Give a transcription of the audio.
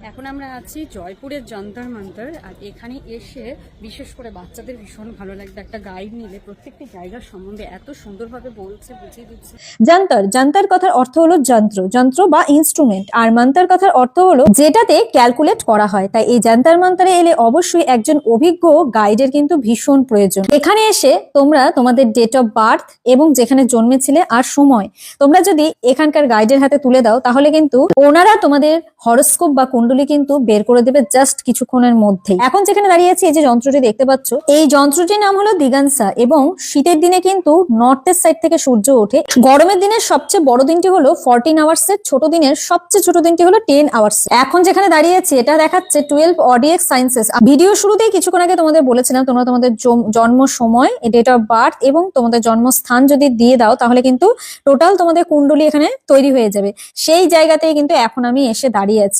এখন আমরা আছি জয়পুরের যন্তর মন্তর। আর এখানে এসে বিশেষ করে বাচ্চাদের ভীষণ ভালো লাগবে, একটা গাইড নিলে প্রত্যেকটি জায়গার সম্বন্ধে এত সুন্দরভাবে বলছে, বুঝিয়ে দিচ্ছে। যন্তর যন্তর কথার অর্থ হলো যন্ত্র, যন্ত্র বা ইনস্ট্রুমেন্ট। আর মন্তর কথার অর্থ হলো যেটাতে ক্যালকুলেট করা হয়। তাই এই যন্তর মন্তরে এলে অবশ্যই একজন অভিজ্ঞ গাইডের কিন্তু ভীষণ প্রয়োজন। এখানে এসে তোমরা তোমাদের ডেট অফ বার্থ এবং যেখানে জন্মেছিলে আর সময় তোমরা যদি এখানকার গাইডের হাতে তুলে দাও, তাহলে কিন্তু ওনারা তোমাদের হরোস্কোপ বা কুণ্ডলী কিন্তু বের করে দেবে জাস্ট কিছুক্ষণের মধ্যেই। এখন যেখানে দাঁড়িয়ে আছি, এই যে যন্ত্রটি দেখতে পাচ্ছ, এই যন্ত্রটির নাম হলো দিগানসা। এবং শীতের দিনে কিন্তু নর্থের সাইড থেকে সূর্য ওঠে। গরমের দিনের সবচেয়ে বড় দিনটি হলো 14 আওয়ার্স এর, ছোট দিনের সবচেয়ে ছোট দিনটি হলো 10 আওয়ার্স। এখন যেখানে দাঁড়িয়ে আছি এটা দেখাচ্ছে 12 অডিএক্স সায়েন্সেস। ভিডিও শুরুতেই কিছুক্ষণ আগে তোমাদের বলেছিলাম তোমরা তোমাদের জন্ম সময়, ডেট অফ বার্থ এবং তোমাদের জন্মস্থান যদি দিয়ে দাও, তাহলে কিন্তু টোটাল তোমাদের কুণ্ডলী এখানে তৈরি হয়ে যাবে। সেই জায়গাতেই কিন্তু এখন আমি এসে দাঁড়িয়ে আছি।